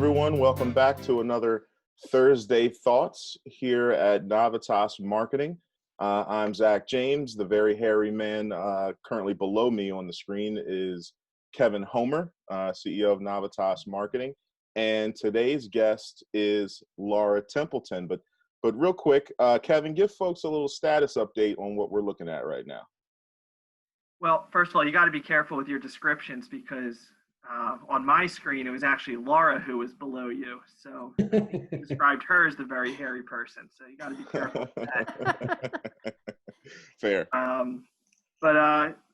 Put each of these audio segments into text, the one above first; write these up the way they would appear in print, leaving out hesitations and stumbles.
everyone. Welcome back to another Thursday Thoughts here at Navitas Marketing. I'm Zach James. The very hairy man currently below me on the screen is Kevin Homer, CEO of Navitas Marketing. And today's guest is Laura Templeton. But real quick, Kevin, give folks a little status update on what we're looking at right now. Well, first of all, you got to be careful with your descriptions because on my screen, it was actually Laura who was below you. So you described her as the very hairy person. So you got to be careful with that. Fair.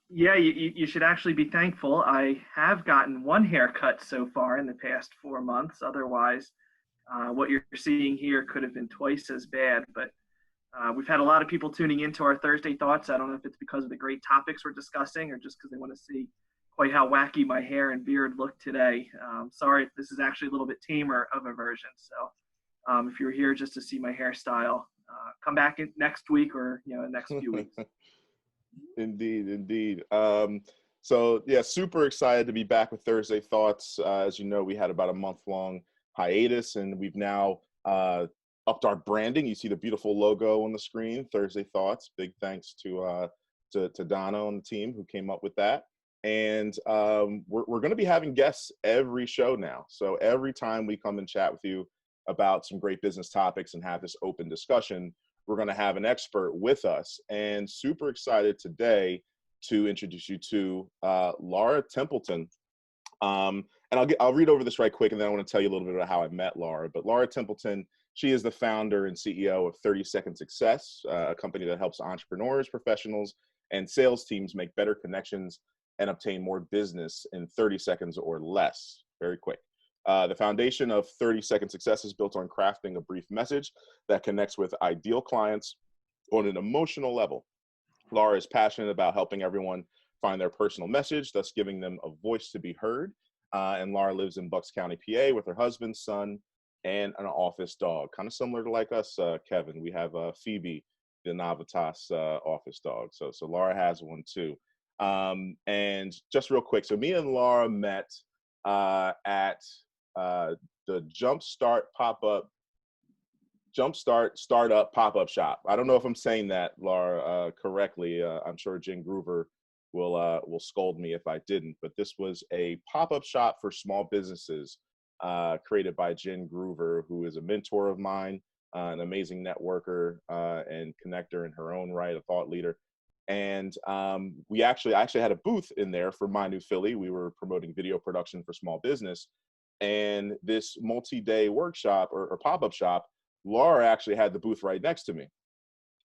Yeah, you should actually be thankful. I have gotten one haircut so far in the past 4 months. Otherwise, what you're seeing here could have been twice as bad. But we've had a lot of people tuning into our Thursday Thoughts. I don't know if it's because of the great topics we're discussing or just because they want to see quite how wacky my hair and beard look today. Sorry, this is actually a little bit tamer of a version. So if you're here just to see my hairstyle, come back next week or the next few weeks. Indeed. So yeah, super excited to be back with Thursday Thoughts. As you know, we had about a month-long hiatus, and we've now upped our branding. You see the beautiful logo on the screen, Thursday Thoughts. Big thanks to Donna and the team who came up with that. And we're going to be having guests every show now. So every time we come and chat with you about some great business topics and have this open discussion, we're going to have an expert with us. And super excited today to introduce you to Laura Templeton. And I'll read over this right quick, and then I want to tell you a little bit about how I met Laura. But Laura Templeton, she is the founder and CEO of 30 Second Success, a company that helps entrepreneurs, professionals, and sales teams make better connections and obtain more business in 30 seconds or less. Very quick. The foundation of 30 Second Success is built on crafting a brief message that connects with ideal clients on an emotional level. Laura is passionate about helping everyone find their personal message, thus giving them a voice to be heard. And Laura lives in Bucks County, PA, with her husband, son, and an office dog. Kind of similar to like us, Kevin. We have Phoebe, the Navitas office dog. So Laura has one too. And just real quick, so me and Laura met at the startup pop-up shop. I don't know if I'm saying that, Laura, correctly. I'm sure Jen Groover will scold me if I didn't, but this was a pop-up shop for small businesses created by Jen Groover, who is a mentor of mine, an amazing networker and connector in her own right, a thought leader. And I actually had a booth in there for My New Philly. We were promoting video production for small business. And this multi-day workshop or pop-up shop, Laura actually had the booth right next to me.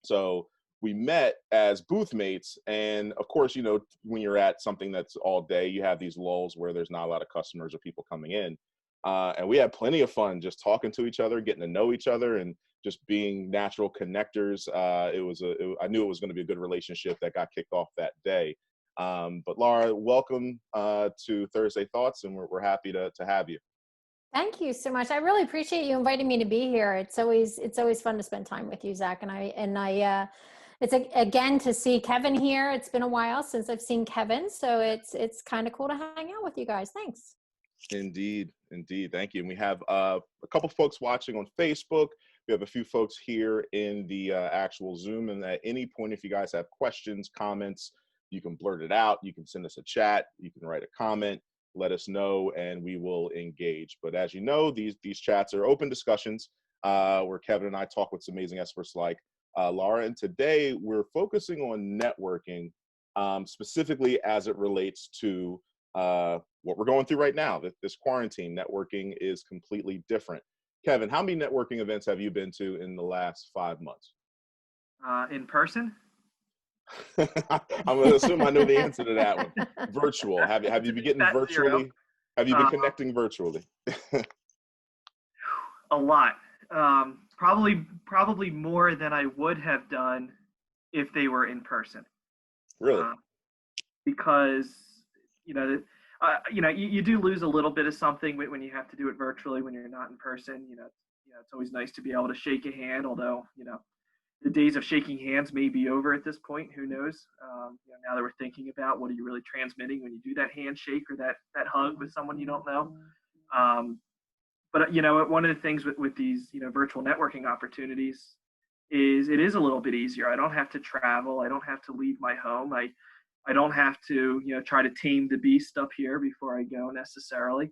So we met as booth mates. And of course, when you're at something that's all day, you have these lulls where there's not a lot of customers or people coming in. And we had plenty of fun just talking to each other, getting to know each other, and just being natural connectors. I knew it was going to be a good relationship that got kicked off that day. But Laura, welcome to Thursday Thoughts, and we're happy to have you. Thank you so much. I really appreciate you inviting me to be here. It's always fun to spend time with you, Zach, and I it's again to see Kevin here. It's been a while since I've seen Kevin, so it's kind of cool to hang out with you guys. Thanks. Indeed. Thank you. And we have a couple folks watching on Facebook. We have a few folks here in the actual Zoom. And at any point, if you guys have questions, comments, you can blurt it out. You can send us a chat. You can write a comment. Let us know, and we will engage. But as you know, these chats are open discussions where Kevin and I talk with some amazing experts like Laura. And today we're focusing on networking, specifically as it relates to what we're going through right now. This quarantine, networking is completely different. Kevin, how many networking events have you been to in the last 5 months? In person? I'm going to assume I know the answer to that one. Virtual. Have you been getting virtually? Zero. Have you been connecting virtually? A lot. Probably more than I would have done if they were in person. Really? Because you do lose a little bit of something when you have to do it virtually when you're not in person. It's always nice to be able to shake a hand, although the days of shaking hands may be over at this point. Who knows? Now that we're thinking about what are you really transmitting when you do that handshake or that hug with someone you don't know. But one of the things with these virtual networking opportunities is it is a little bit easier. I don't have to travel. I don't have to leave my home. I don't have to try to tame the beast up here before I go necessarily.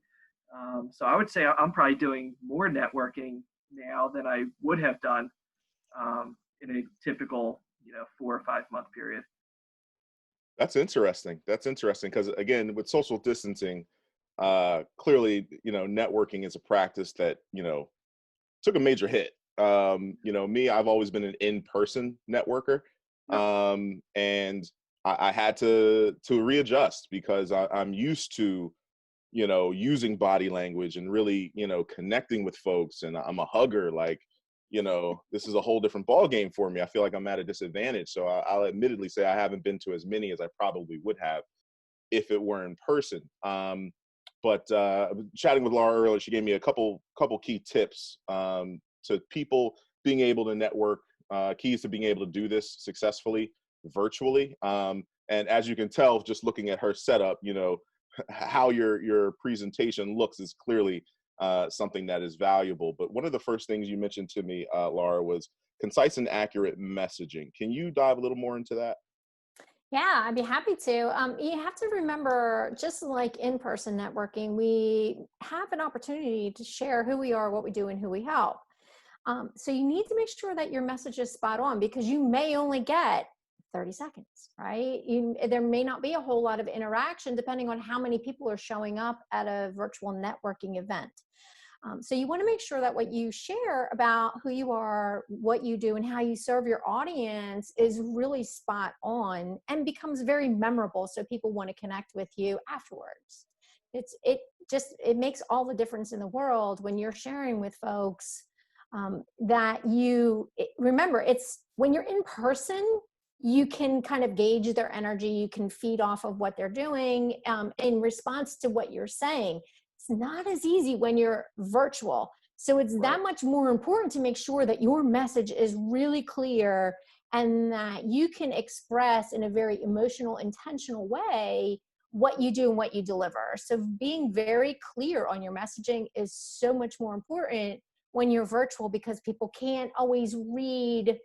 So I would say I'm probably doing more networking now than I would have done in a typical 4 or 5 month period. That's interesting. That's interesting because, again, with social distancing, clearly, networking is a practice that, took a major hit. Me, I've always been an in-person networker. And I had to readjust because I'm used to, using body language and really, connecting with folks. And I'm a hugger. Like, this is a whole different ball game for me. I feel like I'm at a disadvantage. So I'll admittedly say I haven't been to as many as I probably would have if it were in person. But chatting with Laura earlier, she gave me a couple key tips to people being able to network, keys to being able to do this successfully virtually. And as you can tell, just looking at her setup, how your presentation looks is clearly something that is valuable. But one of the first things you mentioned to me, Laura, was concise and accurate messaging. Can you dive a little more into that? Yeah, I'd be happy to. You have to remember, just like in-person networking, we have an opportunity to share who we are, what we do, and who we help. So you need to make sure that your message is spot on, because you may only get 30 seconds, right? There may not be a whole lot of interaction depending on how many people are showing up at a virtual networking event. So you want to make sure that what you share about who you are, what you do, and how you serve your audience is really spot on and becomes very memorable, so people want to connect with you afterwards. It makes all the difference in the world when you're sharing with folks that remember, it's when you're in person, you can kind of gauge their energy. You can feed off of what they're doing in response to what you're saying. It's not as easy when you're virtual. So it's that much more important to make sure that your message is really clear and that you can express in a very emotional, intentional way what you do and what you deliver. So being very clear on your messaging is so much more important when you're virtual, because people can't always read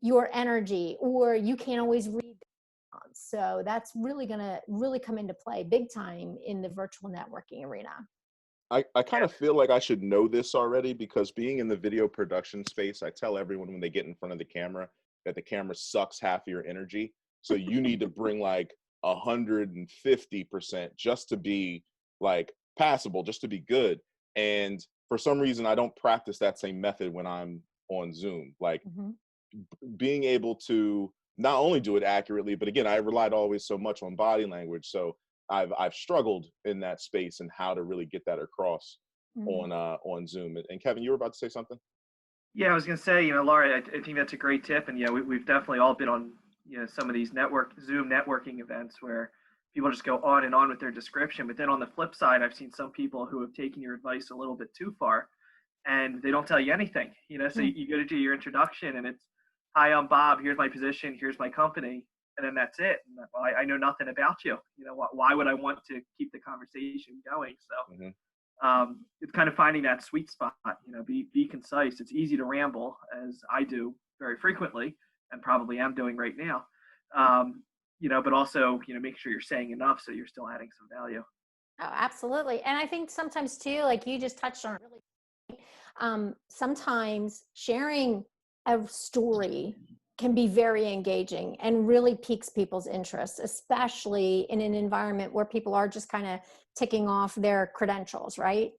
your energy, or you can't always read. So that's really going to come into play big time in the virtual networking arena. I kind of feel like I should know this already, because being in the video production space, I tell everyone when they get in front of the camera that the camera sucks half of your energy. So you need to bring like 150% just to be like passable, just to be good. And for some reason, I don't practice that same method when I'm on Zoom. Like being able to not only do it accurately, but again, I relied always so much on body language. So I've struggled in that space and how to really get that across on Zoom. And Kevin, you were about to say something? Yeah, I was going to say, Laura, I think that's a great tip. And we've definitely all been on, some of these Zoom networking events where people just go on and on with their description. But then on the flip side, I've seen some people who have taken your advice a little bit too far, and they don't tell you anything, so you go to do your introduction and it's, hi, I'm Bob, here's my position, here's my company. And then that's it. And, well, I know nothing about you. Why would I want to keep the conversation going? So it's kind of finding that sweet spot. Be concise. It's easy to ramble, as I do very frequently, and probably am doing right now. But also, make sure you're saying enough so you're still adding some value. Oh, absolutely. And I think sometimes too, like you just touched on, really, sometimes sharing a story can be very engaging and really piques people's interest, especially in an environment where people are just kind of ticking off their credentials, right?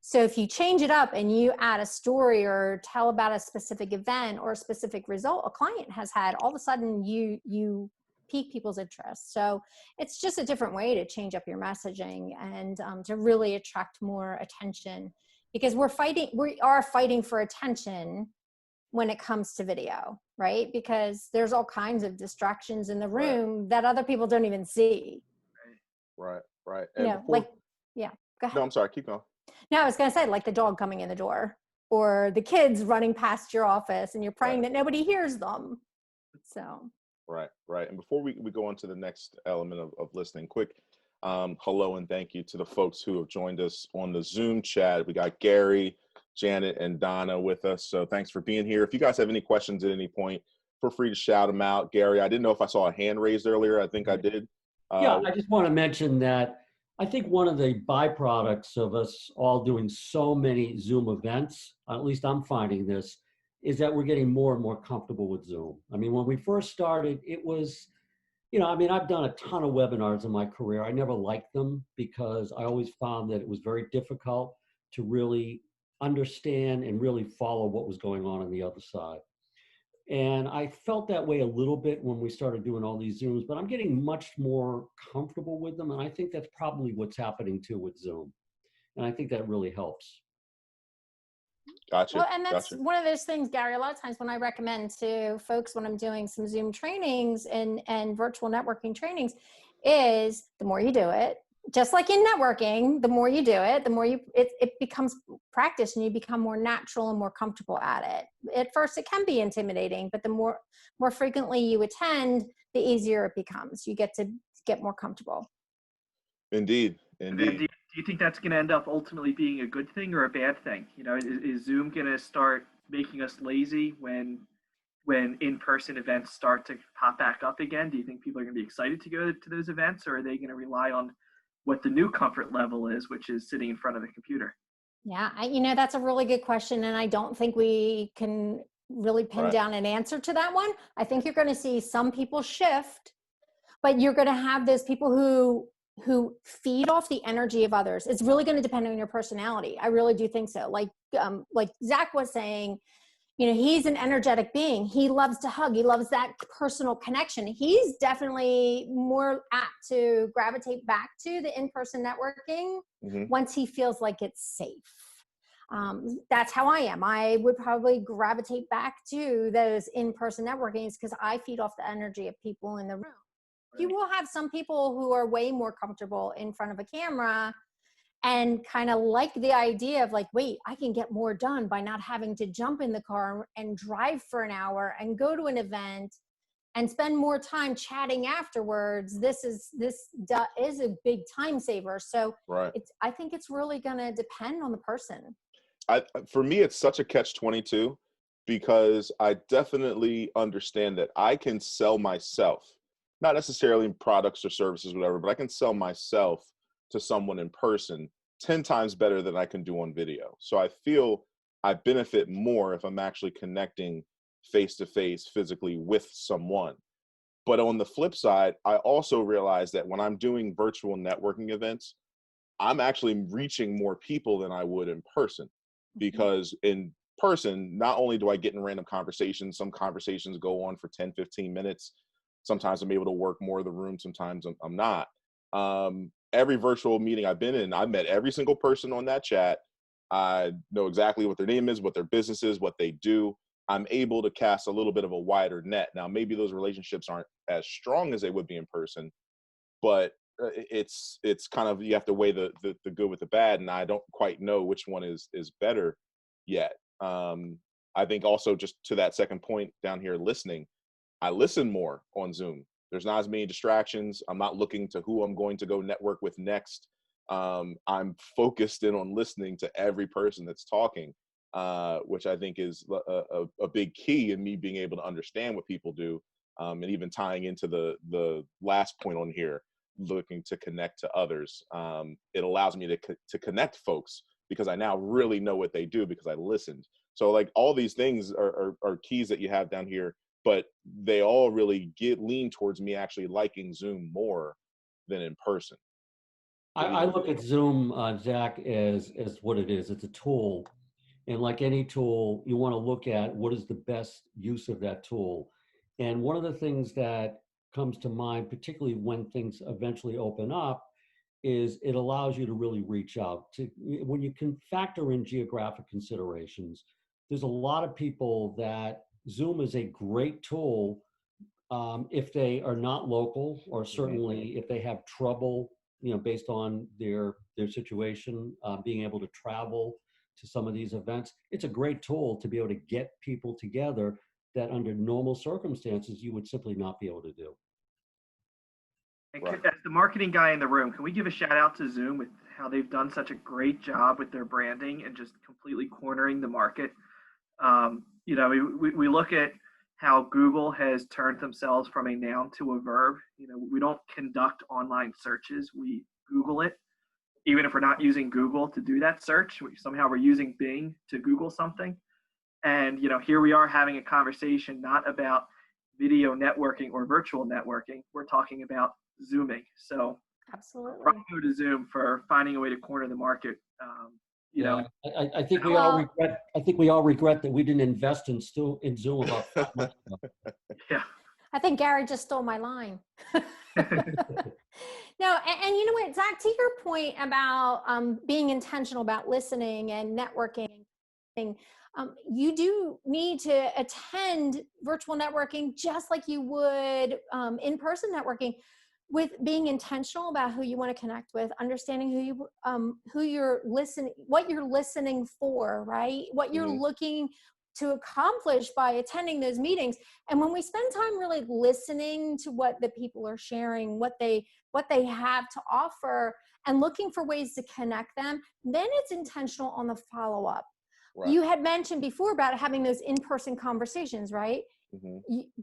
So if you change it up and you add a story or tell about a specific event or a specific result a client has had, all of a sudden you pique people's interest. So it's just a different way to change up your messaging and to really attract more attention, because we are fighting for attention when it comes to video, right? Because there's all kinds of distractions in the room that other people don't even see. Right. And go ahead. No, I'm sorry, keep going. No, I was going to say, like the dog coming in the door or the kids running past your office and you're praying that nobody hears them. So. Right. And before we go on to the next element of listening, quick Hello and thank you to the folks who have joined us on the Zoom chat. We got Gary, Janet, and Donna with us. So thanks for being here. If you guys have any questions at any point, feel free to shout them out. Gary, I didn't know if I saw a hand raised earlier. I think I did. Yeah, I just want to mention that I think one of the byproducts of us all doing so many Zoom events, at least I'm finding this, is that we're getting more and more comfortable with Zoom. I mean, when we first started, it was, I mean, I've done a ton of webinars in my career. I never liked them because I always found that it was very difficult to really understand and really follow what was going on the other side. And I felt that way a little bit when we started doing all these Zooms, but I'm getting much more comfortable with them. And I think that's probably what's happening too with Zoom. And I think that really helps. Gotcha. Well, and that's gotcha. one of those things, Gary, a lot of times when I recommend to folks when I'm doing some Zoom trainings and virtual networking trainings is the more you do it, just like in networking, the more you do it, the more it becomes practice and you become more natural and more comfortable at it. At first it can be intimidating, but the more frequently you attend, the easier it becomes. You get more comfortable. Indeed. Do you think that's going to end up ultimately being a good thing or a bad thing? Is Zoom going to start making us lazy when in-person events start to pop back up again? Do you think people are going to be excited to go to those events, or are they going to rely on what the new comfort level is, which is sitting in front of a computer? Yeah, that's a really good question. And I don't think we can really pin down an answer to that one. I think you're going to see some people shift, but you're going to have those people who feed off the energy of others. It's really going to depend on your personality. I really do think so. Like Zach was saying, he's an energetic being. He loves to hug. He loves that personal connection. He's definitely more apt to gravitate back to the in-person networking once he feels like it's safe. That's how I am. I would probably gravitate back to those in-person networkings because I feed off the energy of people in the room. You will have some people who are way more comfortable in front of a camera and kind of like the idea of like, wait, I can get more done by not having to jump in the car and drive for an hour and go to an event and spend more time chatting afterwards. This is a big time saver. So I think it's really going to depend on the person. For me, it's such a catch-22 because I definitely understand that I can sell myself, not necessarily in products or services, whatever, but I can sell myself to someone in person 10 times better than I can do on video. So I feel I benefit more if I'm actually connecting face-to-face physically with someone. But on the flip side, I also realize that when I'm doing virtual networking events, I'm actually reaching more people than I would in person, because in person, not only do I get in random conversations, some conversations go on for 10, 15 minutes. Sometimes I'm able to work more of the room. Sometimes I'm not. Every virtual meeting I've been in, I met every single person on that chat. I know exactly what their name is, what their business is, what they do. I'm able to cast a little bit of a wider net. Now, maybe those relationships aren't as strong as they would be in person, but it's kind of, you have to weigh the good with the bad, and I don't quite know which one is better yet. I think also, just to that second point down here, listening, I listen more on Zoom. There's not as many distractions. I'm not looking to who I'm going to go network with next. I'm focused in on listening to every person that's talking, which I think is a big key in me being able to understand what people do, and even tying into the last point on here, looking to connect to others. It allows me to connect folks because I now really know what they do because I listened. So like all these things are keys that you have down here, but they all really lean towards me actually liking Zoom more than in person. I look at Zoom, Zach, as what it is. It's a tool. And like any tool, you want to look at what is the best use of that tool. And one of the things that comes to mind, particularly when things eventually open up, is it allows you to really reach out. When you can factor in geographic considerations, there's a lot of people that Zoom is a great tool if they are not local, or certainly if they have trouble, based on their situation, being able to travel to some of these events. It's a great tool to be able to get people together that under normal circumstances you would simply not be able to do. And Right. as the marketing guy in the room, can we give a shout out to Zoom with how they've done such a great job with their branding and just completely cornering the market? You know, we look at how Google has turned themselves from a noun to a verb. You know, we don't conduct online searches, we Google it. Even if we're not using Google to do that search, somehow we're using Bing to Google something. And, you know, here we are having a conversation not about video networking or virtual networking. We're talking about Zooming. So Absolutely. bravo to Zoom for finding a way to corner the market. You know, I think we all regret. I think we all regret that we didn't invest in Zoom about 5 months ago. yeah. I think Gary just stole my line. No, and you know what, Zach, to your point about being intentional about listening and networking, you do need to attend virtual networking just like you would in-person networking, with being intentional about who you want to connect with, understanding who you're listening, what you're listening for, right? What you're looking to accomplish by attending those meetings. And when we spend time really listening to what the people are sharing, what they have to offer, and looking for ways to connect them, then it's intentional on the follow-up. Right. You had mentioned before about having those in-person conversations, right?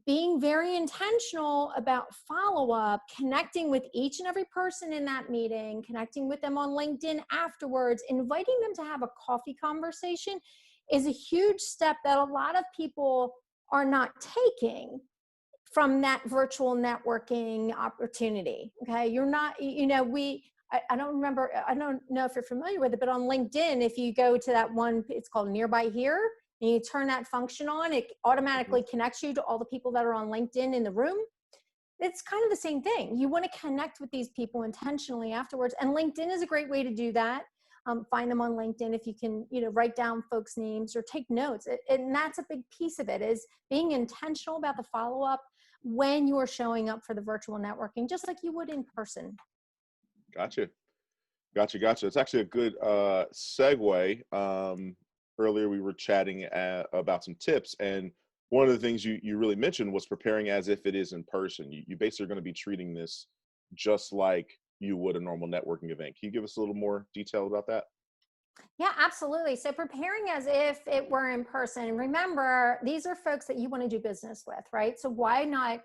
Being very intentional about follow-up, connecting with each and every person in that meeting, connecting with them on LinkedIn afterwards, inviting them to have a coffee conversation is a huge step that a lot of people are not taking from that virtual networking opportunity. Okay. You're not, you know, I don't remember, I don't know if you're familiar with it, but on LinkedIn, if you go to that one, it's called Nearby Here, and you turn that function on, it automatically connects you to all the people that are on LinkedIn in the room. It's kind of the same thing. You want to connect with these people intentionally afterwards. And LinkedIn is a great way to do that. Find them on LinkedIn if you can, you know, write down folks' names or take notes. And that's a big piece of it, is being intentional about the follow-up when you're showing up for the virtual networking, just like you would in person. Gotcha. It's actually a good segue. Earlier we were chatting about some tips, and one of the things you really mentioned was preparing as if it is in person. You basically are going to be treating this just like you would a normal networking event. Can you give us a little more detail about that? Yeah, absolutely. So preparing as if it were in person. Remember, these are folks that you want to do business with, right? So why not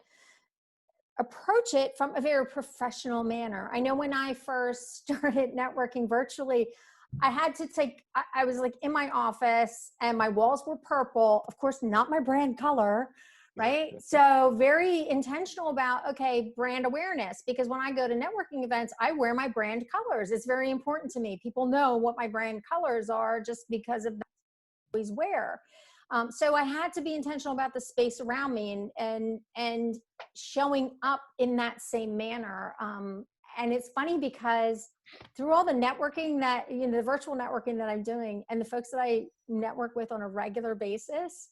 approach it from a very professional manner? I know when I first started networking virtually, I had to I was like in my office and my walls were purple, of course, not my brand color, right? So very intentional about, okay, brand awareness, because when I go to networking events, I wear my brand colors. It's very important to me. People know what my brand colors are just because of that I always wear. So I had to be intentional about the space around me and showing up in that same manner. And it's funny because through all the networking that, you know, the virtual networking that I'm doing and the folks that I network with on a regular basis,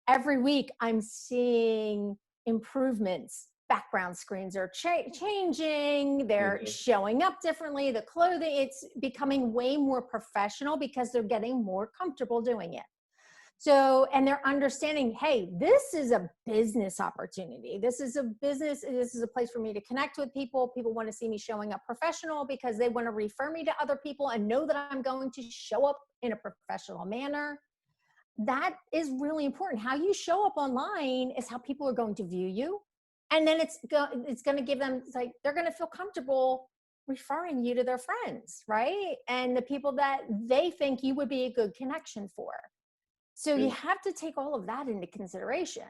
every week I'm seeing improvements. Background screens are changing. They're showing up differently. The clothing, it's becoming way more professional because they're getting more comfortable doing it. So, and they're understanding, hey, this is a business opportunity. This is a business. This is a place for me to connect with people. People want to see me showing up professional because they want to refer me to other people and know that I'm going to show up in a professional manner. That is really important. How you show up online is how people are going to view you. And then it's going to give them, it's like, they're going to feel comfortable referring you to their friends, right? And the people that they think you would be a good connection for. So you have to take all of that into consideration,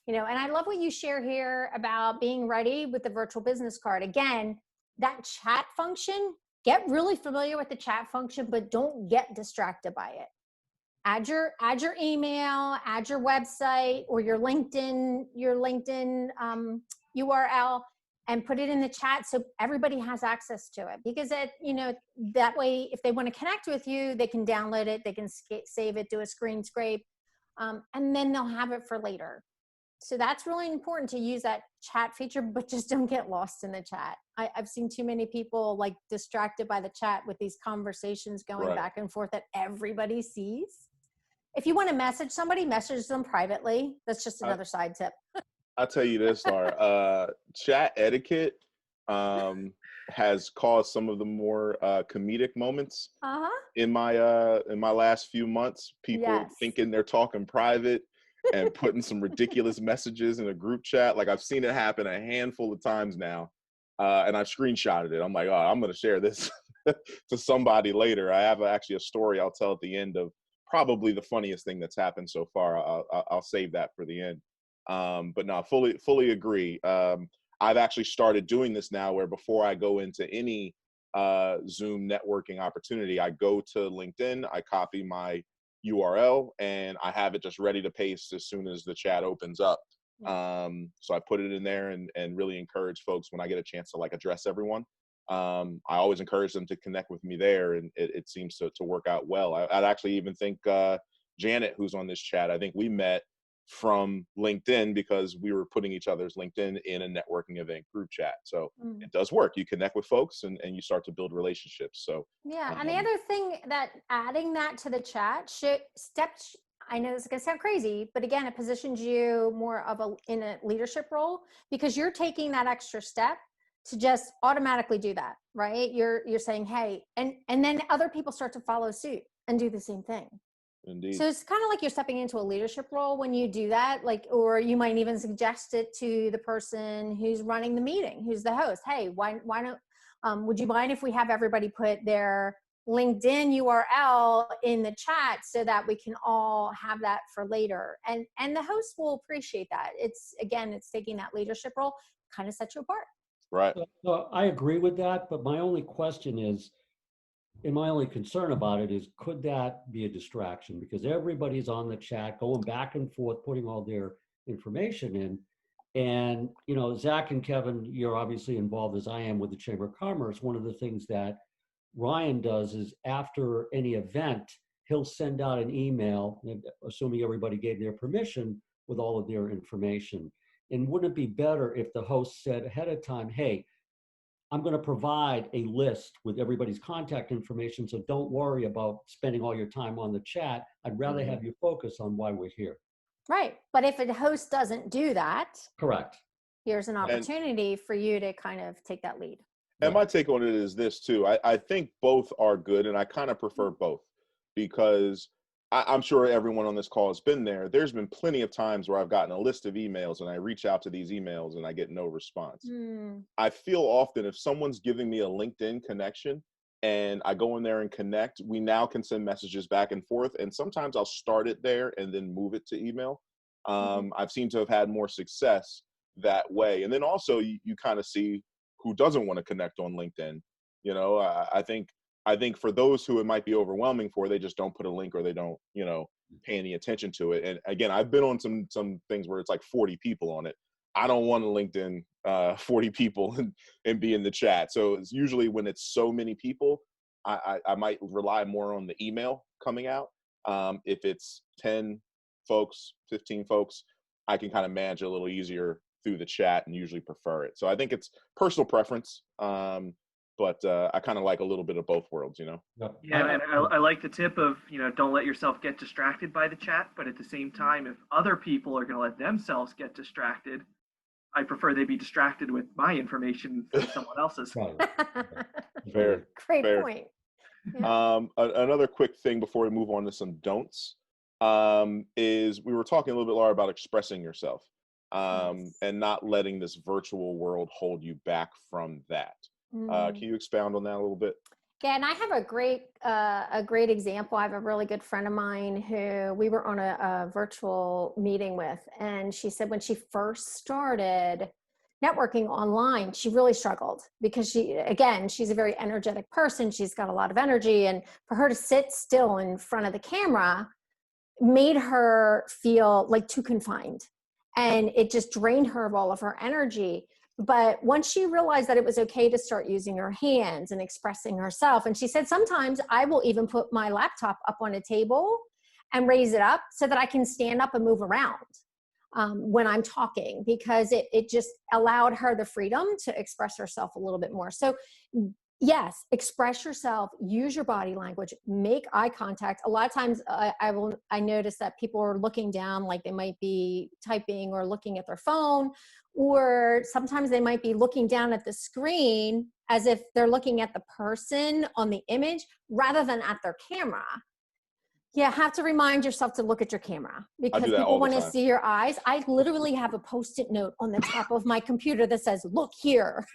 you know, and I love what you share here about being ready with the virtual business card. Again, that chat function, get really familiar with the chat function, but don't get distracted by it. Add your email, add your website or your LinkedIn URL, and put it in the chat so everybody has access to it, because you know, that way, if they want to connect with you, they can download it, they can save it, do a screen scrape, and then they'll have it for later. So that's really important, to use that chat feature, but just don't get lost in the chat. I've seen too many people like distracted by the chat with these conversations going back and forth that everybody sees. If you want to message somebody, message them privately. That's just another side tip. I'll tell you this, Laura, chat etiquette has caused some of the more comedic moments Uh-huh. in my last few months. People Yes. thinking they're talking private and putting some ridiculous messages in a group chat. Like, I've seen it happen a handful of times now, and I've screenshotted it. I'm like, oh, I'm going to share this to somebody later. I have actually a story I'll tell at the end of probably the funniest thing that's happened so far. I'll save that for the end. But no, fully agree. I've actually started doing this now, where before I go into any Zoom networking opportunity, I go to LinkedIn, I copy my URL, and I have it just ready to paste as soon as the chat opens up. So I put it in there and really encourage folks when I get a chance to like address everyone. I always encourage them to connect with me there, and it seems to work out well. I'd actually even think Janet, who's on this chat, I think we met from LinkedIn because we were putting each other's LinkedIn in a networking event group chat. So it does work. You connect with folks and you start to build relationships. So yeah. And the other thing that adding that to the chat I know this is going to sound crazy, but again, it positions you more of in a leadership role, because you're taking that extra step to just automatically do that, right? You're saying, hey, and then other people start to follow suit and do the same thing. Indeed. So it's kind of like you're stepping into a leadership role when you do that, like, or you might even suggest it to the person who's running the meeting, who's the host. Hey, why don't, would you mind if we have everybody put their LinkedIn URL in the chat so that we can all have that for later? And the host will appreciate that. It's taking that leadership role, kind of sets you apart. Right. So I agree with that, but my only question is, and my only concern about it is, could that be a distraction? Because everybody's on the chat, going back and forth, putting all their information in. And, you know, Zach and Kevin, you're obviously involved as I am with the Chamber of Commerce. One of the things that Ryan does is after any event, he'll send out an email, assuming everybody gave their permission, with all of their information. And wouldn't it be better if the host said ahead of time, hey, I'm going to provide a list with everybody's contact information, so don't worry about spending all your time on the chat. I'd rather have you focus on why we're here. Right. But if a host doesn't do that, correct, here's an opportunity for you to kind of take that lead. And my take on it is this too. I think both are good, and I kind of prefer both, because I'm sure everyone on this call has been there. There's been plenty of times where I've gotten a list of emails and I reach out to these emails and I get no response. I feel often if someone's giving me a LinkedIn connection and I go in there and connect, we now can send messages back and forth. And sometimes I'll start it there and then move it to email. I've seemed to have had more success that way. And then also you kind of see who doesn't want to connect on LinkedIn. You know, I think for those who it might be overwhelming for, they just don't put a link, or they don't, you know, pay any attention to it. And again, I've been on some things where it's like 40 people on it. I don't want to LinkedIn 40 people and be in the chat. So it's usually when it's so many people, I might rely more on the email coming out. If it's 10 folks, 15 folks, I can kind of manage it a little easier through the chat and usually prefer it. So I think it's personal preference. But I kind of like a little bit of both worlds, you know? Yeah, and I like the tip of, you know, don't let yourself get distracted by the chat. But at the same time, if other people are going to let themselves get distracted, I prefer they be distracted with my information than someone else's. Fair. Great point. Yeah. Another quick thing before we move on to some don'ts is we were talking a little bit, Laura, about expressing yourself and not letting this virtual world hold you back from that. Can you expound on that a little bit? Yeah, and I have a great example. I have a really good friend of mine who we were on a virtual meeting with, and she said when she first started networking online, she really struggled because she's a very energetic person. She's got a lot of energy, and for her to sit still in front of the camera made her feel like too confined, and it just drained her of all of her energy. But once she realized that it was okay to start using her hands and expressing herself, and she said, sometimes I will even put my laptop up on a table and raise it up so that I can stand up and move around when I'm talking, because it just allowed her the freedom to express herself a little bit more. So Yes, express yourself, use your body language, make eye contact. A lot of times I notice that people are looking down, like they might be typing or looking at their phone, or sometimes they might be looking down at the screen as if they're looking at the person on the image rather than at their camera. Yeah, have to remind yourself to look at your camera because people want to see your eyes. I literally have a Post-it note on the top of my computer that says, look here,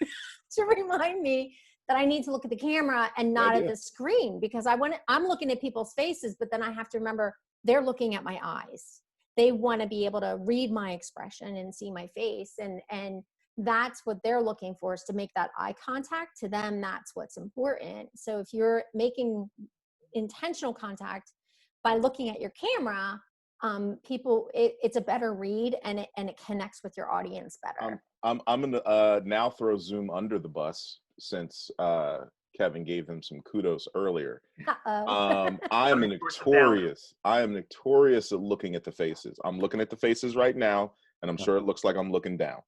to remind me that I need to look at the camera and not at the screen, because I'm looking at people's faces, but then I have to remember they're looking at my eyes. They want to be able to read my expression and see my face. And that's what they're looking for, is to make that eye contact. To them, that's what's important. So if you're making intentional contact by looking at your camera, it's a better read, and it connects with your audience better. I'm gonna now throw Zoom under the bus, since Kevin gave them some kudos earlier. I am notorious at looking at the faces. I'm looking at the faces right now, and I'm sure it looks like I'm looking down.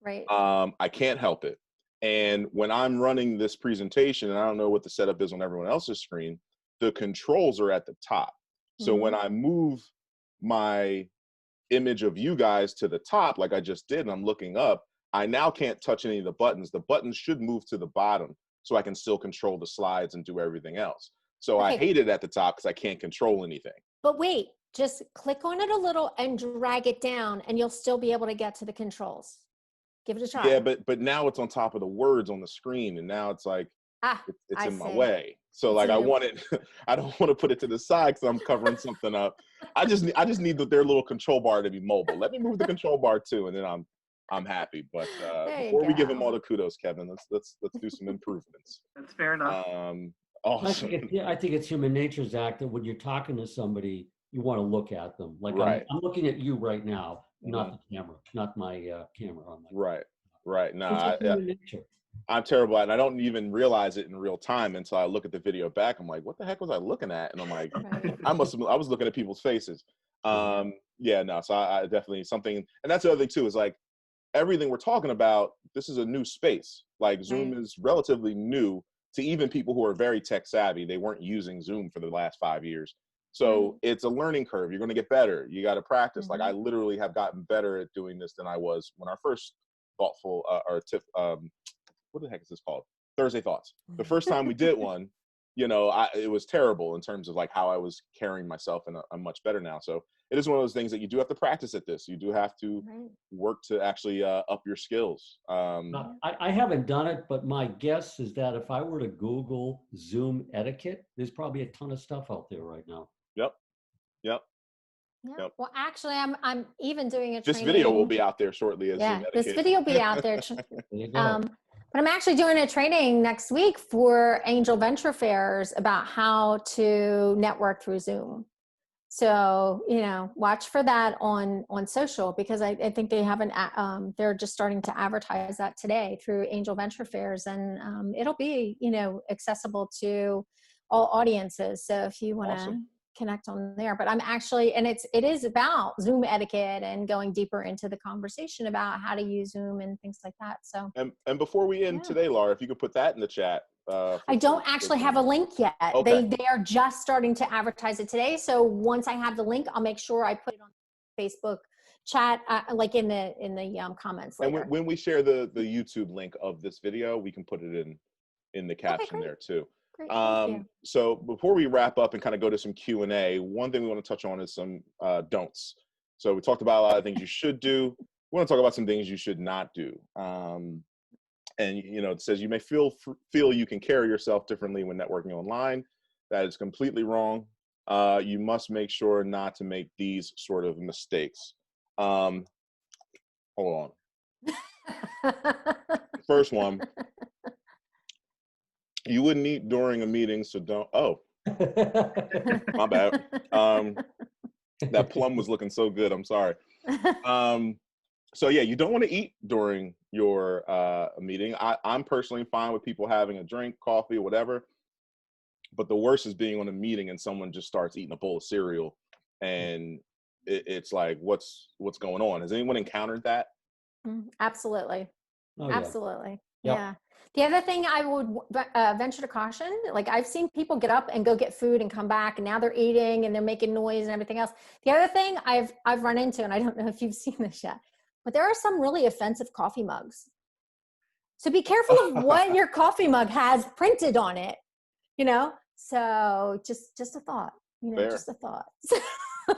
Right. I can't help it. And when I'm running this presentation, and I don't know what the setup is on everyone else's screen, the controls are at the top. So when I move my image of you guys to the top, like I just did, and I'm looking up, I now can't touch any of the buttons. The buttons should move to the bottom so I can still control the slides and do everything else. So I hate it at the top because I can't control anything. But wait, just click on it a little and drag it down, and you'll still be able to get to the controls. Give it a try. Yeah, but now it's on top of the words on the screen, and now it's like, it's in my way. So like I don't want to put it to the side because I'm covering something up. I just need their little control bar to be mobile. Let me move the control bar too, and then I'm happy. But before we give them all the kudos, Kevin, let's do some improvements. That's fair enough. Awesome. I think it's human nature, Zach, that when you're talking to somebody, you want to look at them. Like I'm looking at you right now, not the camera, not my camera on my. Right. No, human nature. I'm terrible at it, and I don't even realize it in real time until I look at the video back. I'm like, what the heck was I looking at? And I'm like, I was looking at people's faces. So I definitely something, and that's the other thing too, is like everything we're talking about, this is a new space. Like Zoom is relatively new to even people who are very tech savvy. They weren't using Zoom for the last 5 years. So it's a learning curve. You're going to get better. You got to practice. Like I literally have gotten better at doing this than I was when our first thoughtful what the heck is this called? Thursday Thoughts. The first time we did one, it was terrible in terms of like how I was carrying myself, and I'm much better now. So it is one of those things that you do have to practice at this. You do have to work to actually up your skills. I haven't done it, but my guess is that if I were to Google Zoom etiquette, there's probably a ton of stuff out there right now. Yep. Well, actually, I'm even doing a this training. video will be out there shortly. This video will be out there. But I'm actually doing a training next week for angel venture fairs about how to network through Zoom. So, watch for that on social, because I think they haven't, they're just starting to advertise that today through angel venture fairs, and it'll be, accessible to all audiences. So if you want to connect on there, but I'm actually, and it is about Zoom etiquette and going deeper into the conversation about how to use Zoom and things like that. So, and before we end today, Laura, if you could put that in the chat. I don't actually have a link yet. Okay. They are just starting to advertise it today. So once I have the link, I'll make sure I put it on Facebook chat, like in the comments later. And when we share the YouTube link of this video, we can put it in the caption there too. So before we wrap up and kind of go to some Q&A, one thing we want to touch on is some don'ts. So we talked about a lot of things you should do. We want to talk about some things you should not do. And it says you may feel you can carry yourself differently when networking online. That is completely wrong. You must make sure not to make these sort of mistakes. Hold on. First one. You wouldn't eat during a meeting, so don't. Oh, my bad. That plum was looking so good. I'm sorry. So yeah, you don't want to eat during your meeting. I'm personally fine with people having a drink, coffee, or whatever. But the worst is being on a meeting and someone just starts eating a bowl of cereal, and it's like, what's going on? Has anyone encountered that? Absolutely. Oh, yeah. Absolutely. Yep. Yeah. The other thing I would venture to caution, like I've seen people get up and go get food and come back, and now they're eating and they're making noise and everything else. The other thing I've run into, and I don't know if you've seen this yet, but there are some really offensive coffee mugs. So be careful of what your coffee mug has printed on it, you know? So just a thought, you know, Fair. just a thought.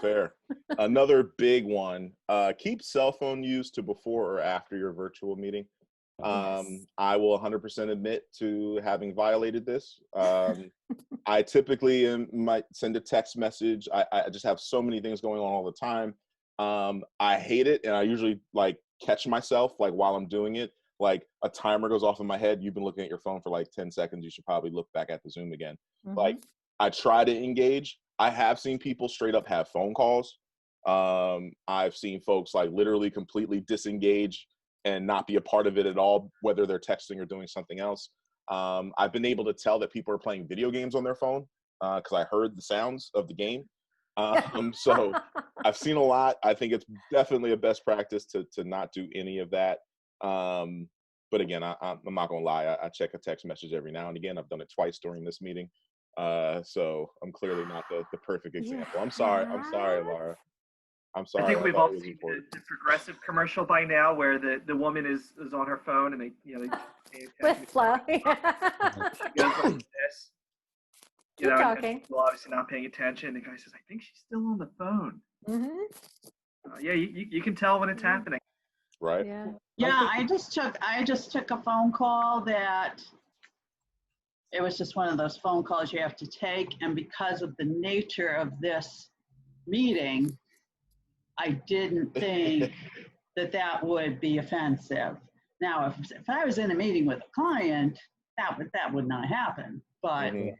Fair. Another big one, keep cell phone use to before or after your virtual meeting. Yes. I will 100% admit to having violated this. I typically might send a text message. I just have so many things going on all the time. I hate it, and I usually like catch myself like while I'm doing it. Like a timer goes off in my head. You've been looking at your phone for like 10 seconds. You should probably look back at the Zoom again. Mhm. Like I try to engage. I have seen people straight up have phone calls. I've seen folks like literally completely disengage and not be a part of it at all, whether they're texting or doing something else. I've been able to tell that people are playing video games on their phone because I heard the sounds of the game. So I've seen a lot. I think it's definitely a best practice to not do any of that. But again, I'm not gonna lie. I check a text message every now and again. I've done it twice during this meeting. So I'm clearly not the perfect example. I'm sorry, Laura. I'm sorry. I think we've thought all it was seen important. the Progressive commercial by now, where the woman is on her phone and they pay With attention. flow. She goes like this. Keep And talking. people obviously not paying attention. The guy says, "I think she's still on the phone." Mm-hmm. Yeah, you can tell when it's happening. Right. Yeah. Yeah, I just took a phone call that it was just one of those phone calls you have to take, and because of the nature of this meeting, I didn't think that would be offensive. Now, if I was in a meeting with a client, that would not happen. But Mhm.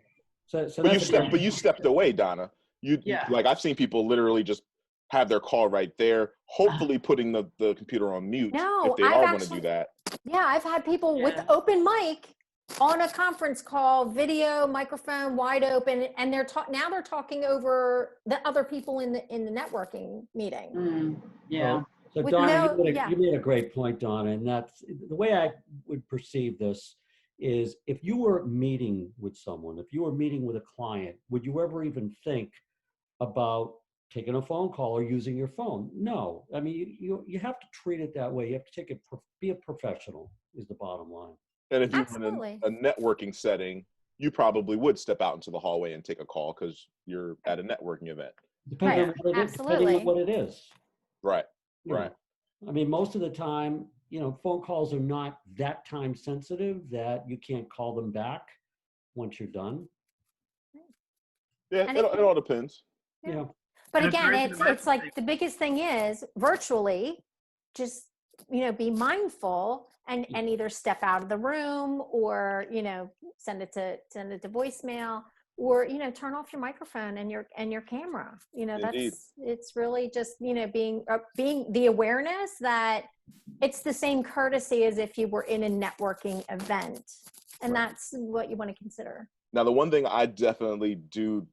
So But you stepped away, Donna. Yeah. Like I've seen people literally just have their call right there, hopefully putting the computer on mute No, if they I've are going to actually- do that. Yeah, I've had people with Yeah. open mic on a conference call, video, microphone wide open, and they're talking over the other people in the networking meeting. Yeah. So With Donna, no- you made a great point, Donna, and that's the way I would perceive this is if you were meeting with someone, if you were meeting with a client, would you ever even think about taking a phone call or using your phone? No. I mean, you have to treat it that way. You have to take it, be a professional is the bottom line. And if you're in Absolutely. a networking setting, you probably would step out into the hallway and take a call because you're at a networking event. Depending Right, on what it is, depending absolutely. on what it is. Right. You Right. know, I mean, most of the time, phone calls are not that time sensitive that you can't call them back once you're done. Yeah, And it all depends. Yeah. Yeah. But And if again, there is an it's like emergency- the biggest thing is virtually just, be mindful and either step out of the room or, send it to voicemail or, turn off your microphone and your camera. Indeed. It's really just, being the awareness that it's the same courtesy as if you were in a networking event. And Right. that's what you want to consider. Now, the one thing I definitely do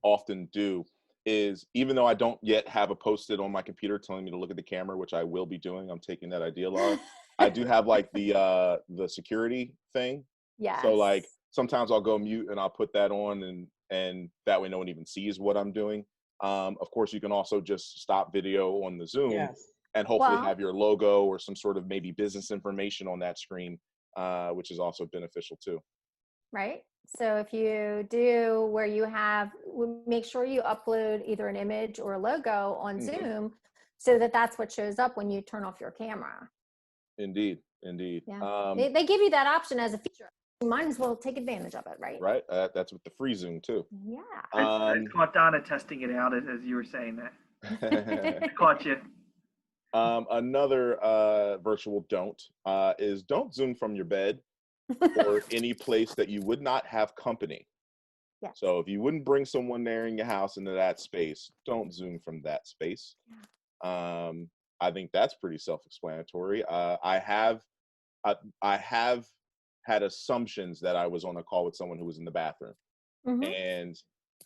often do is, even though I don't yet have a post-it on my computer telling me to look at the camera, which I will be doing, I'm taking that idea, Laura. I do have like the security thing. Yes. So like sometimes I'll go mute and I'll put that on, and that way no one even sees what I'm doing. Of course, you can also just stop video on the Zoom and hopefully Well- have your logo or some sort of maybe business information on that screen, which is also beneficial too. Right. So if you do where you make sure you upload either an image or a logo on Mhm. Zoom so that's what shows up when you turn off your camera. Indeed. Yeah. They give you that option as a feature. You might as well take advantage of it, right? Right. That's with the free Zoom too. Yeah. I caught Donna testing it out as you were saying that. I caught you. Another virtual don't is don't Zoom from your bed or any place that you would not have company. Yeah. So if you wouldn't bring someone there in your house into that space, don't Zoom from that space. I think that's pretty self-explanatory. I have had assumptions that I was on a call with someone who was in the bathroom, Mhm. and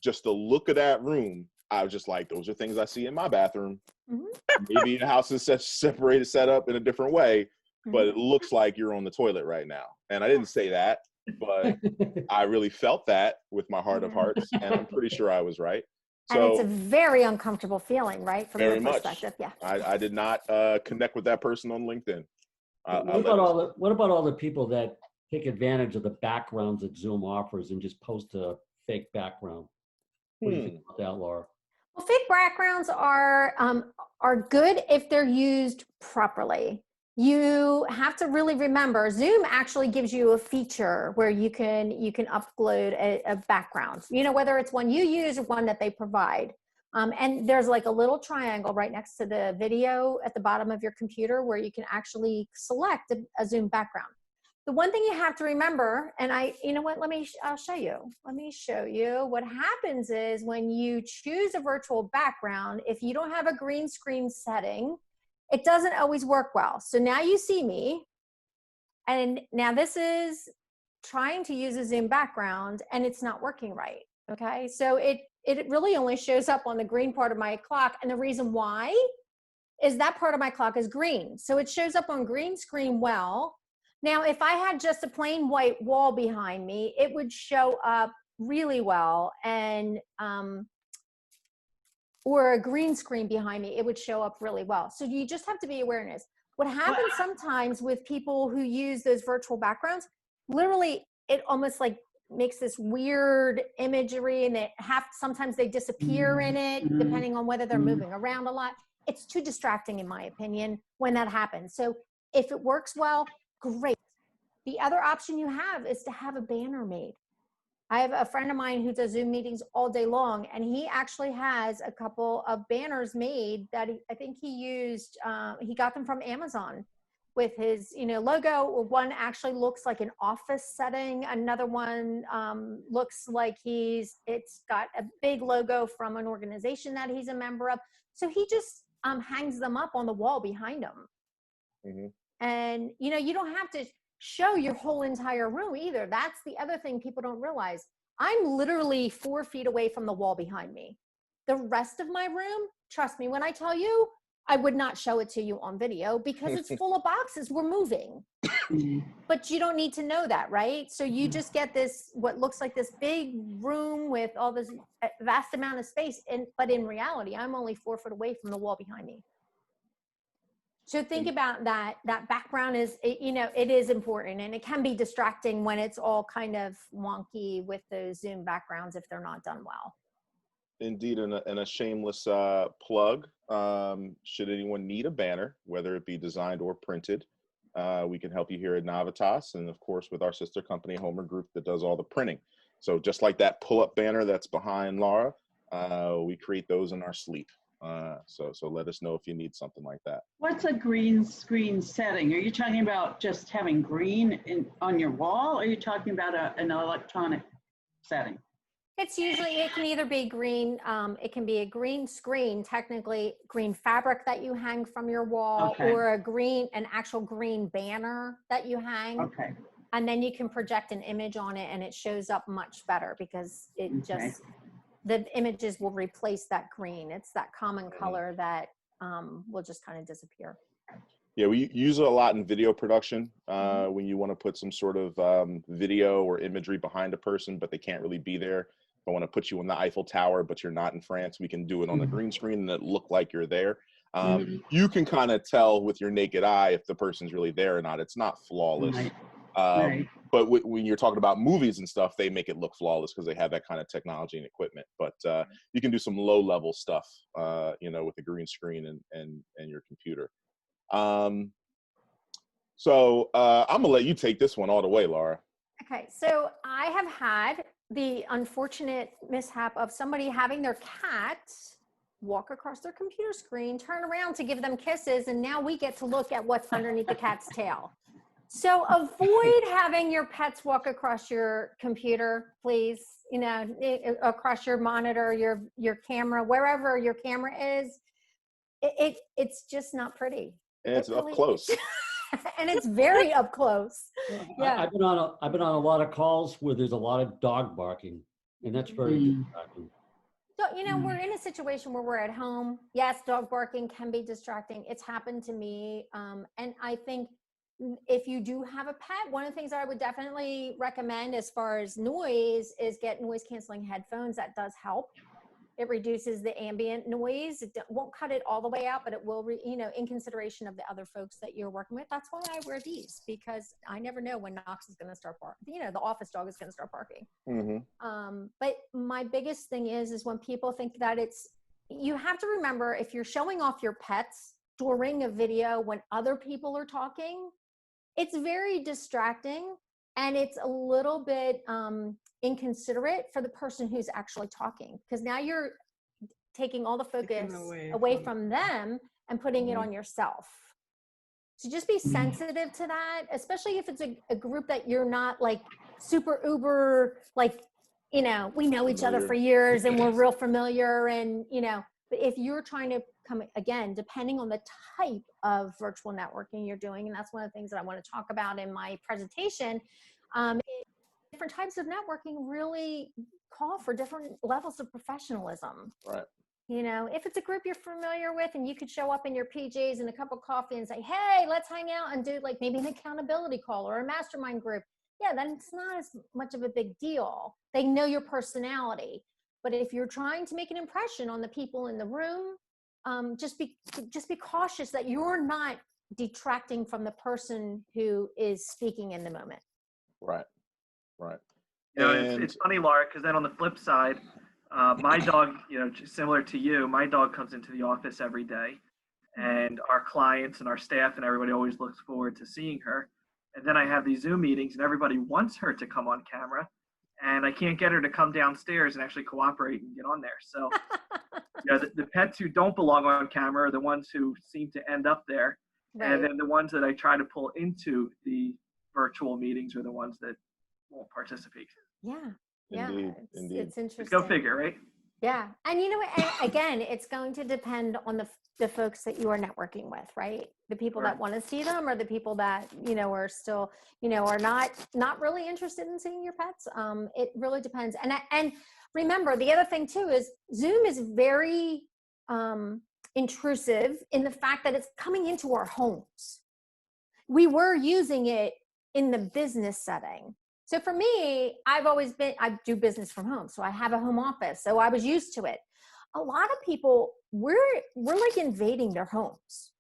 just the look of that room, I was just like, those are things I see in my bathroom. Mhm. Maybe the house is separated, set up in a different way, but it looks like you're on the toilet right now. And I didn't say that, but I really felt that with my heart of hearts, and I'm pretty sure I was right. And it's a So very uncomfortable feeling, right? From very your much. perspective. Yeah. I did not connect with that person on LinkedIn. What about all the people that take advantage of the backgrounds that Zoom offers and just post a fake background? What do you think about that, Laura? Well, fake backgrounds are good if they're used properly. You have to really remember, Zoom actually gives you a feature where you can upload a background, whether it's one you use or one that they provide. And there's like a little triangle right next to the video at the bottom of your computer where you can actually select a Zoom background. The one thing you have to remember, and I'll show you. Let me show you. What happens is when you choose a virtual background, if you don't have a green screen setting, it doesn't always work well. So now you see me, and now this is trying to use a Zoom background, and it's not working right, okay? So it really only shows up on the green part of my clock, and the reason why is that part of my clock is green. So it shows up on green screen well. Now, if I had just a plain white wall behind me, it would show up really well, and or a green screen behind me, it would show up really well. So you just have to be awareness. What happens sometimes with people who use those virtual backgrounds, literally it almost like makes this weird imagery, and sometimes they disappear in it, depending on whether they're moving around a lot. It's too distracting, in my opinion, when that happens. So if it works well, great. The other option you have is to have a banner made. I have a friend of mine who does Zoom meetings all day long, and he actually has a couple of banners made that I think he used, he got them from Amazon with his, logo. One actually looks like an office setting. Another one looks like it's got a big logo from an organization that he's a member of. So he just hangs them up on the wall behind him. Mm-hmm. And, you don't have to show your whole entire room either. That's the other thing people don't realize. I'm literally 4 feet away from the wall behind me. The rest of my room, trust me when I tell you, I would not show it to you on video because it's full of boxes. We're moving. But you don't need to know that, right? So you just get this, what looks like this big room with all this vast amount of space. But in reality, I'm only 4 foot away from the wall behind me. So think about that. That background is, it is important, and it can be distracting when it's all kind of wonky with those Zoom backgrounds if they're not done well. Indeed, and a shameless plug. Should anyone need a banner, whether it be designed or printed, we can help you here at Navitas, and of course with our sister company, Homer Group, that does all the printing. So just like that pull-up banner that's behind Laura, we create those in our sleep. So let us know if you need something like that. What's a green screen setting? Are you talking about just having green on your wall, or are you talking about an electronic setting? It can either be green, it can be a green screen, technically green fabric that you hang from your wall, okay, or an actual green banner that you hang. Okay. And then you can project an image on it and it shows up much better because it the images will replace that green. It's that common color that will just kind of disappear. Yeah, we use it a lot in video production when you want to put some sort of video or imagery behind a person, but they can't really be there. If I want to put you on the Eiffel Tower, but you're not in France, we can do it on the green screen and it look like you're there. You can kind of tell with your naked eye if the person's really there or not. It's not flawless. But when you're talking about movies and stuff, they make it look flawless because they have that kind of technology and equipment. But you can do some low-level stuff, with the green screen and your computer. So I'm gonna let you take this one all the way, Laura. Okay, so I have had the unfortunate mishap of somebody having their cat walk across their computer screen, turn around to give them kisses, and now we get to look at what's underneath the cat's tail. So avoid having your pets walk across your computer, please, across your monitor, your camera, wherever your camera is. It's just not pretty. And it's up close. And it's very up close. Yeah. I've been on a lot of calls where there's a lot of dog barking, and that's very distracting. So, we're in a situation where we're at home. Yes, dog barking can be distracting. It's happened to me. And I think if you do have a pet, one of the things I would definitely recommend as far as noise is get noise canceling headphones. That does help. It reduces the ambient noise. It won't cut it all the way out, but it will, in consideration of the other folks that you're working with. That's why I wear these, because I never know when Knox is going to start barking. The office dog is going to start barking. But my biggest thing is when people think that you have to remember, if you're showing off your pets during a video when other people are talking, it's very distracting, and it's a little bit inconsiderate for the person who's actually talking, because now you're taking all the focus away from them and putting it on yourself. So just be sensitive to that, especially if it's a group that you're not like super uber, like, we know each other for years and we're real familiar, and but if you're trying to come, again, depending on the type of virtual networking you're doing, and that's one of the things that I want to talk about in my presentation, different types of networking really call for different levels of professionalism. Right. If it's a group you're familiar with and you could show up in your PJs and a cup of coffee and say, hey, let's hang out and do like maybe an accountability call or a mastermind group. Yeah, then it's not as much of a big deal. They know your personality. But if you're trying to make an impression on the people in the room, just be cautious that you're not detracting from the person who is speaking in the moment. Right. It's funny, Laura, because then on the flip side, my dog, similar to you, my dog comes into the office every day, and our clients and our staff and everybody always looks forward to seeing her. And then I have these Zoom meetings, and everybody wants her to come on camera, and I can't get her to come downstairs and actually cooperate and get on there. So, the pets who don't belong on camera are the ones who seem to end up there. Right. And then the ones that I try to pull into the virtual meetings are the ones that won't participate. Yeah. Indeed. It's interesting. Go figure, right? Yeah. And again, it's going to depend on the folks that you are networking with, right? The people that want to see them, or the people that, are still, are not really interested in seeing your pets. It really depends. And remember, the other thing too is Zoom is very intrusive in the fact that it's coming into our homes. We were using it in the business setting. So for me, I do business from home. So I have a home office. So I was used to it. A lot of people, we're like invading their homes.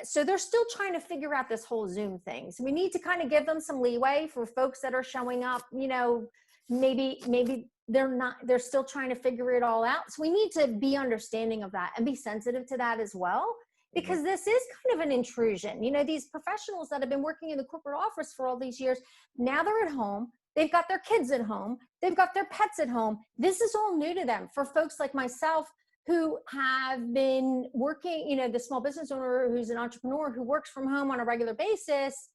So they're still trying to figure out this whole Zoom thing. So we need to kind of give them some leeway for folks that are showing up, maybe they're still trying to figure it all out. So we need to be understanding of that and be sensitive to that as well. Because this is kind of an intrusion. These professionals that have been working in the corporate office for all these years, now they're at home. They've got their kids at home. They've got their pets at home. This is all new to them. For folks like myself who have been working, the small business owner who's an entrepreneur who works from home on a regular basis,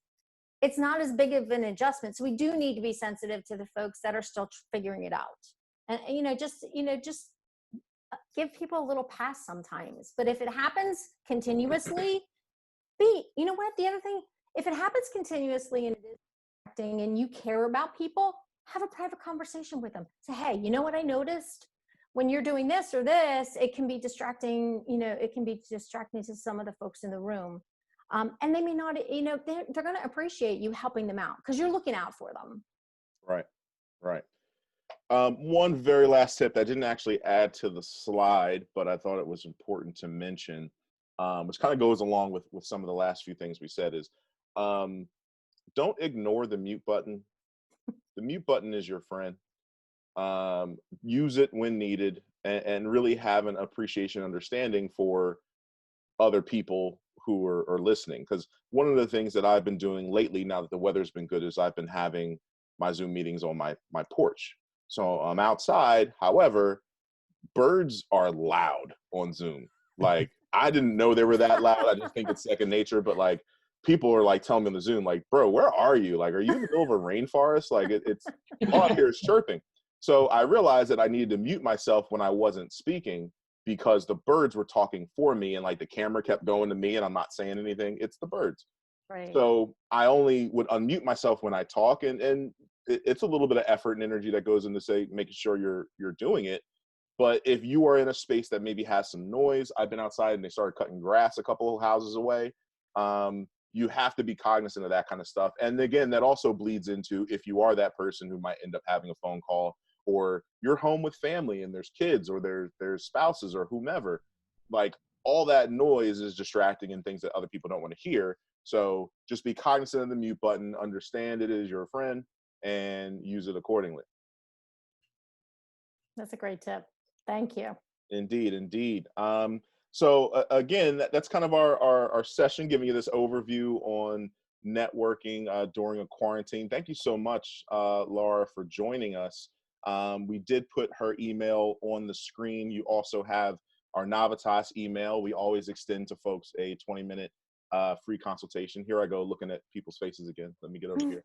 it's not as big of an adjustment. So we do need to be sensitive to the folks that are still figuring it out. And, just give people a little pass sometimes. But if it happens continuously, the other thing, if it happens continuously and it is distracting and you care about people, have a private conversation with them. Say, hey, you know what I noticed? When you're doing this or this, it can be distracting, it can be distracting to some of the folks in the room. And they may not, they're going to appreciate you helping them out because you're looking out for them. Right. One very last tip that I didn't actually add to the slide, but I thought it was important to mention, which kind of goes along with some of the last few things we said, is don't ignore the mute button. The mute button is your friend. Use it when needed, and really have an appreciation, understanding for other people who are listening. Because one of the things that I've been doing lately, now that the weather's been good, is I've been having my Zoom meetings on my porch. So I'm outside. However, birds are loud on Zoom. Like, I didn't know they were that loud. I just think it's second nature. But like, people are like telling me on the Zoom, like, bro, where are you? Like, are you in the middle of a rainforest? Like, it's all I hear is chirping. So I realized that I needed to mute myself when I wasn't speaking, because the birds were talking for me, and like the camera kept going to me and I'm not saying anything. It's the birds. Right. So I only would unmute myself when I talk, and it's a little bit of effort and energy that goes into making sure you're doing it. But if you are in a space that maybe has some noise, I've been outside and they started cutting grass a couple of houses away. you have to be cognizant of that kind of stuff. And again, that also bleeds into if you are that person who might end up having a phone call, or you're home with family and there's kids or there's spouses or whomever, like all that noise is distracting and things that other people don't want to hear. So just be cognizant of the mute button, understand it is your friend, and use it accordingly. That's a great tip. Thank you. Indeed. So again, that's kind of our session, giving you this overview on networking during a quarantine. Thank you so much, Laura, for joining us. We did put her email on the screen. You also have our Navitas email. We always extend to folks a 20-minute free consultation. Here I go looking at people's faces again. Let me get over here.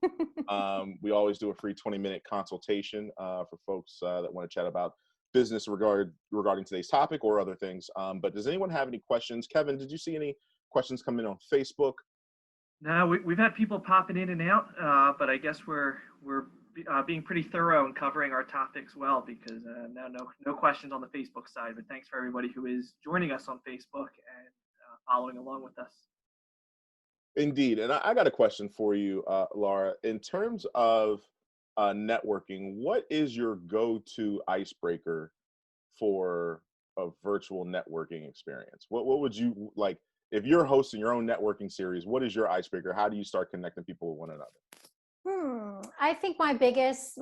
We always do a free 20-minute consultation for folks that want to chat about business regarding today's topic or other things. But does anyone have any questions? Kevin, did you see any questions come in on Facebook? No, we've had people popping in and out, but I guess we're being pretty thorough and covering our topics well, because no questions on the Facebook side. But thanks for everybody who is joining us on Facebook and following along with us. Indeed, and I got a question for you, Laura. In terms of networking, what is your go-to icebreaker for a virtual networking experience? What would you like if you're hosting your own networking series? What is your icebreaker? How do you start connecting people with one another? I think my biggest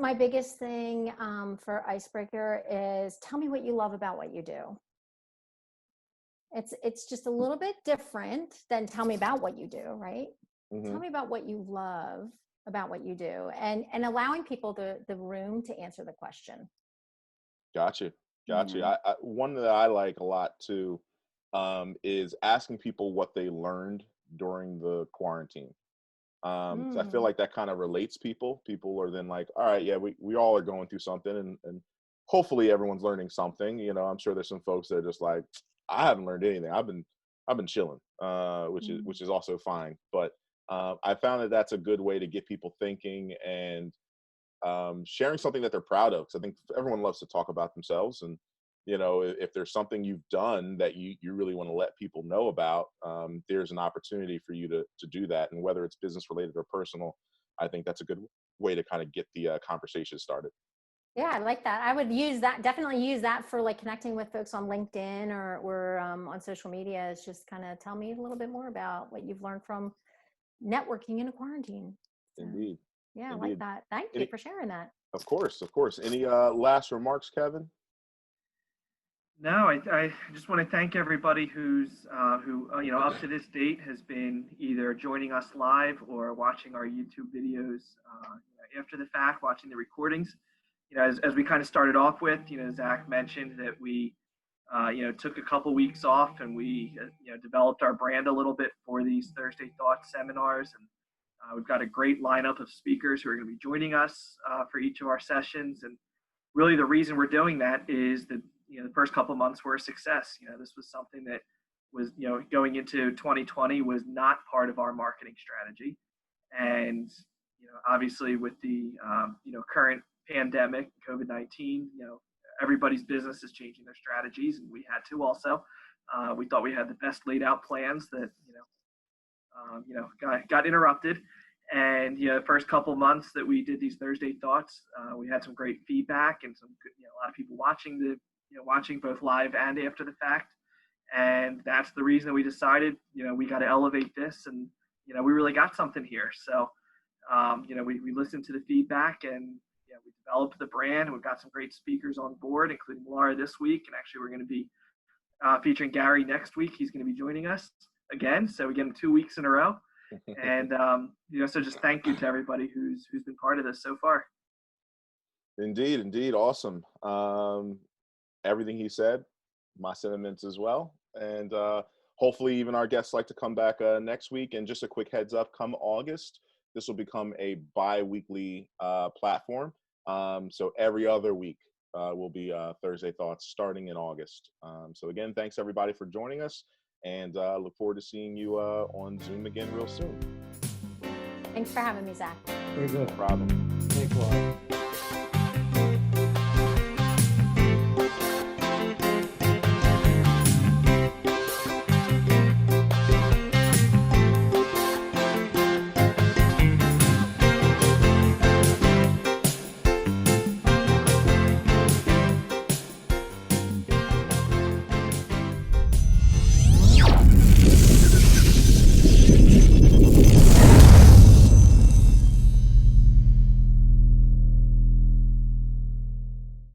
thing for icebreaker is tell me what you love about what you do. It's just a little bit different than tell me about what you do, right? Mm-hmm. Tell me about what you love about what you do, and allowing people the room to answer the question. Gotcha. I one that I like a lot too is asking people what they learned during the quarantine. So I feel like that kind of relates people. People are then like, all right, yeah, we all are going through something, and hopefully everyone's learning something. You know, I'm sure there's some folks that are just like, I haven't learned anything. I've been chilling, which is also fine. But I found that that's a good way to get people thinking and sharing something that they're proud of. Because I think everyone loves to talk about themselves, and you know, if there's something you've done that you really want to let people know about, there's an opportunity for you to do that. And whether it's business related or personal, I think that's a good way to kind of get the conversation started. Yeah, I like that. I would definitely use that for like connecting with folks on LinkedIn or on social media. It's just kind of tell me a little bit more about what you've learned from networking in a quarantine. So, Indeed. Yeah, I like that. Thank you for sharing that. Of course. Any last remarks, Kevin? No, I just want to thank everybody who up to this date has been either joining us live or watching our YouTube videos after the fact, watching the recordings. You know, as we kind of started off with, you know, Zach mentioned that we, took a couple weeks off and we, developed our brand a little bit for these Thursday Thoughts seminars. And we've got a great lineup of speakers who are going to be joining us for each of our sessions. And really the reason we're doing that is that, the first couple of months were a success. You know, this was something that was, going into 2020 was not part of our marketing strategy. And, obviously with the, current pandemic, COVID-19, everybody's business is changing their strategies, and we had to also. We thought we had the best laid out plans that, got interrupted. And the first couple of months that we did these Thursday Thoughts, we had some great feedback and some good, a lot of people watching watching both live and after the fact. And that's the reason that we decided, we got to elevate this, and we really got something here. So we listened to the feedback, and we developed the brand. We've got some great speakers on board, including Laura this week, and actually we're going to be featuring Gary next week. He's going to be joining us again, so we get him 2 weeks in a row. And so just thank you to everybody who's been part of this so far. Indeed, awesome. Everything he said, my sentiments as well, and hopefully even our guests like to come back next week. And just a quick heads up, come August, this will become a bi-weekly platform. So every other week will be Thursday Thoughts starting in August. So again, thanks everybody for joining us, and look forward to seeing you on Zoom again real soon. Thanks for having me, Zach. Very good. No problem. Thanks a lot.